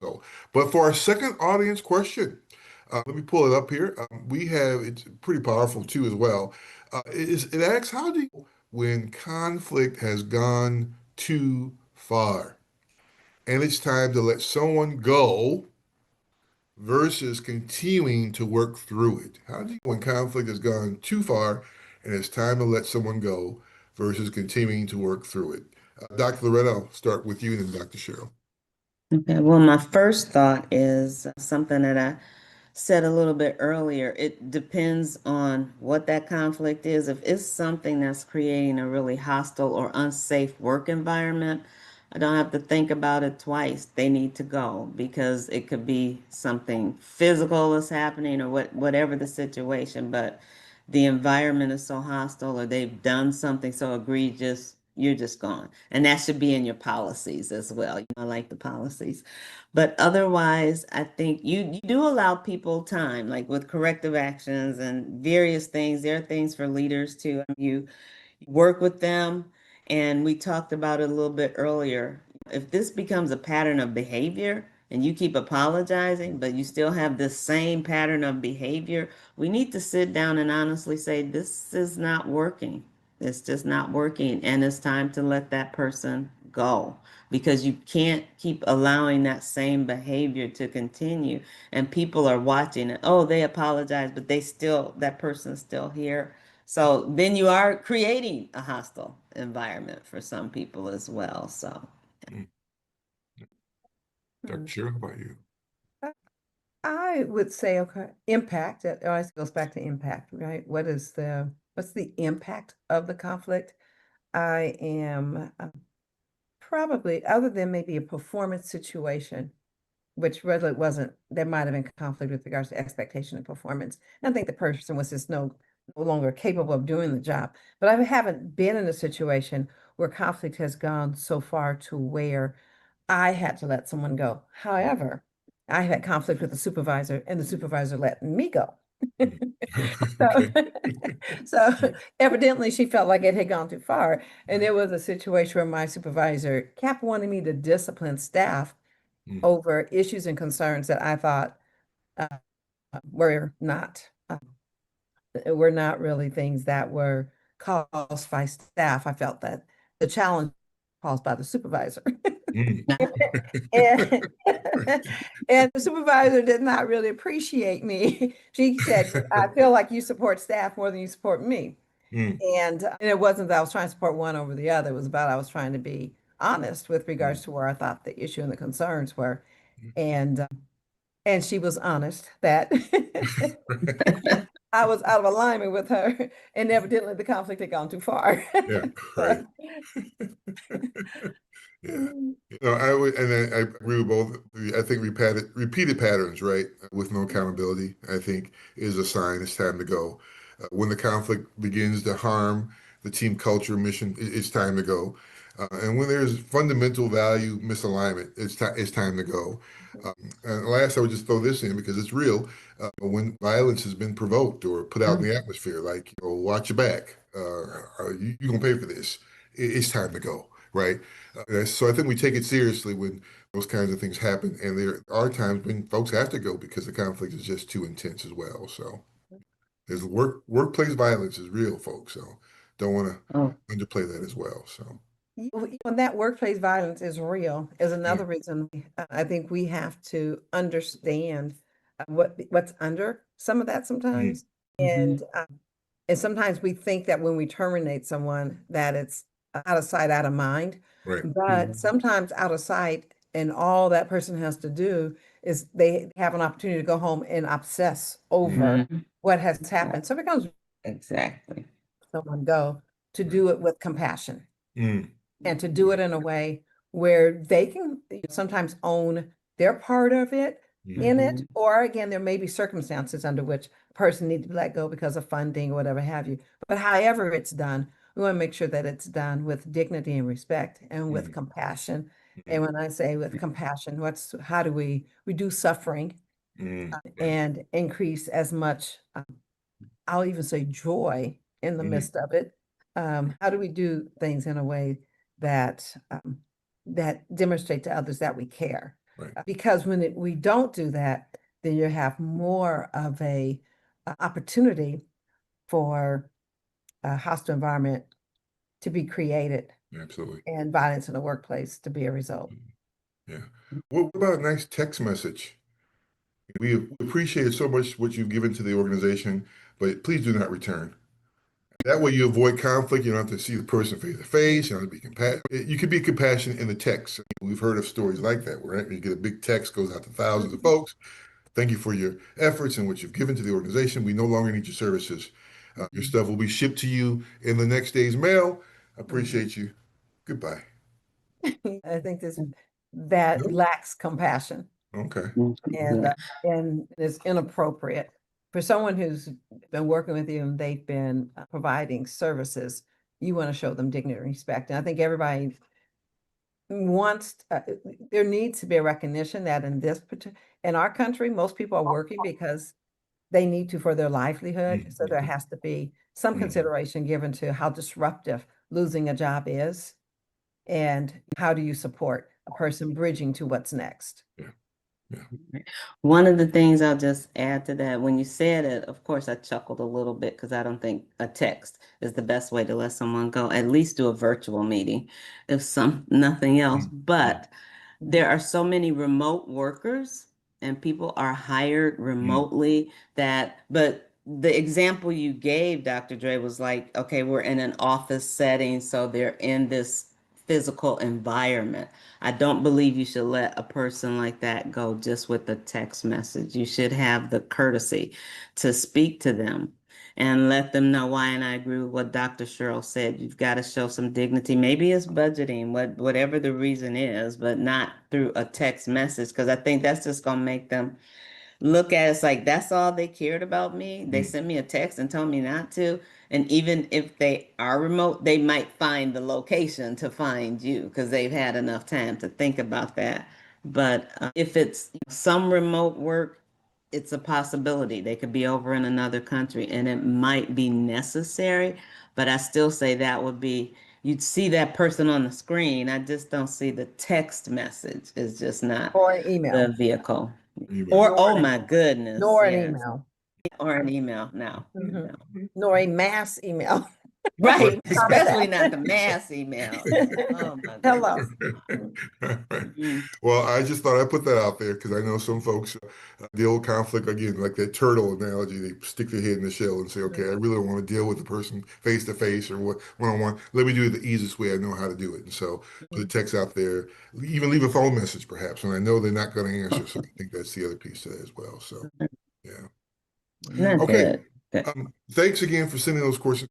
So, but for our second audience question, let me pull it up here. We have it's pretty powerful too as well. It asks, how do you when conflict has gone too far and it's time to let someone go versus continuing to work through it? How do you when conflict has gone too far and it's time to let someone go versus continuing to work through it? Dr. Loretta, I'll start with you and then Dr. Cheryl. Okay, well, my first thought is something that I said a little bit earlier. It depends on what that conflict is. If it's something that's creating a really hostile or unsafe work environment, I don't have to think about it twice. They need to go because it could be something physical that's happening or whatever the situation, but the environment is so hostile or they've done something so egregious, you're just gone. And that should be in your policies as well. I like the policies. But otherwise, I think you do allow people time, like with corrective actions and various things. There are things for leaders too. You work with them, and we talked about it a little bit earlier. If this becomes a pattern of behavior and you keep apologizing, but you still have this same pattern of behavior, we need to sit down and honestly say, this is not working. It's just not working. And it's time to let that person go because you can't keep allowing that same behavior to continue. And people are watching it. Oh, they apologize, but that person's still here. So then you are creating a hostile environment for some people as well. So, Mm. Dr. Hmm. Cheryl, how about you? I I would say, okay, impact. It always goes back to impact, right? What's the impact of the conflict? I am probably, other than maybe a performance situation, which really wasn't, there might have been conflict with regards to expectation and performance. I think the person was just no longer capable of doing the job. But I haven't been in a situation where conflict has gone so far to where I had to let someone go. However, I had conflict with the supervisor and the supervisor let me go. Mm. So, Okay. so evidently she felt like it had gone too far. And there was a situation where my supervisor kept wanting me to discipline staff Mm. over issues and concerns that I thought uh, were not were not really things that were caused by staff. I felt that the challenge caused by the supervisor. Mm. And, and the supervisor did not really appreciate me. She said, I feel like you support staff more than you support me. Mm. And it wasn't that I was trying to support one over the other. It was about I was trying to be honest with regards Mm. to where I thought the issue and the concerns were. And and she was honest that I was out of alignment with her, and evidently the conflict had gone too far. Yeah, right. So, Yeah. I would, and I agree with both. I think repeated patterns, right, with no accountability, I think is a sign it's time to go. When the conflict begins to harm the team culture mission, it's time to go. And when there's fundamental value misalignment, it's time to go. And last, I would just throw this in because it's real. When violence has been provoked or put out in the atmosphere, like, watch your back, you gonna pay for this. It's time to go, right? So I think we take it seriously when those kinds of things happen, and there are times when folks have to go because the conflict is just too intense as well. So there's workplace violence is real, folks. So don't want oh, to underplay that as well. So when that workplace violence is real, is yeah. another reason I think we have to understand what's under some of that Mm. sometimes. mhm. And and sometimes we think that when we terminate someone that it's out of sight, out of mind. Right. But Mhm. sometimes out of sight, and all that person has to do is they have an opportunity to go home and obsess over Mhm. what has happened. So it becomes Exactly. someone go to Right. do it with compassion Mm. and to do it in a way where they can sometimes own their part of it Mm. in it, Mhm. or again, there may be circumstances under which a person needs to be let go because of funding or whatever have you. But however it's done, we want to make sure that it's done with dignity and respect and with Mm. compassion. Mm. And when I say with compassion, how do we reduce suffering Mm. Right. and increase as much, I'll even say joy in the Mm. midst of it. How do we do things in a way that that demonstrate to others that we care? Right. Because when we don't do that, then you have more of a opportunity for a hostile environment to be created Absolutely. and violence in the workplace to be a result. Yeah. What about a nice text message? We appreciate so much what you've given to the organization, but please do not return. That way you avoid conflict. You don't have to see the person face to face. You don't have to be compassionate. You can be compassionate in the text. We've heard of stories like that, right? You get a big text, goes out to thousands of Mhm. folks. Thank you for your efforts and what you've given to the organization. We no longer need your services. Your stuff will be shipped to you in the next day's mail. Appreciate you. Goodbye. I think that No? lacks compassion Okay. and is inappropriate for someone who's been working with you and they've been providing services. You want to show them dignity and respect, and I think everybody wants. There needs to be a recognition that in our country, most people are working because they need to for their livelihood. So there Mhm. has to be some Mhm. consideration given to how disruptive losing a job is, and how do you support a person bridging to what's next. Yeah. Yeah. One of the things I'll just add to that, when you said it, of course, I chuckled a little bit because I don't think a text is the best way to let someone go. At least do a virtual meeting, if nothing else. Mhm. But there are so many remote workers and people are hired Mhm. remotely but the example you gave, Dr. Dre, was like, okay, we're in an office setting, so they're in this physical environment. I don't believe you should let a person like that go just with a text message. You should have the courtesy to speak to them and let them know why. And I agree with what Dr. Sherrill said. You've got to show some dignity. Maybe it's budgeting, whatever the reason is, but not through a text message, because I think that's just going to make them look at it's like that's all they cared about me. They Mhm. sent me a text and told me not to. And even if they are remote, they might find the location to find you because they've had enough time to think about that. But if it's some remote work, it's a possibility. They could be over in another country and it might be necessary. But I still say that would be, you'd see that person on the screen. I just don't see the text message. It's just not Or an email. the vehicle. Email. Or, nor oh an, my goodness, nor an yes. email. Or an email now. Mhm. No. Nor a mass email. Right. Right, Stop at especially not the that. mass emails. Oh my Hello. goodness. Right. Mhm. Well, I just thought I'd put that out there because I know some folks deal with conflict again, like that turtle analogy. They stick their head in the shell and say, "Okay, I really don't want to deal with the person face to face or one on one. Let me do it the easiest way I know how to do it." And so, put a Mhm. text out there, even leave a phone message, perhaps. And I know they're not going to answer, so I think that's the other piece to that as well. So, yeah. Not Okay. good. Good. Thanks again for sending those courses.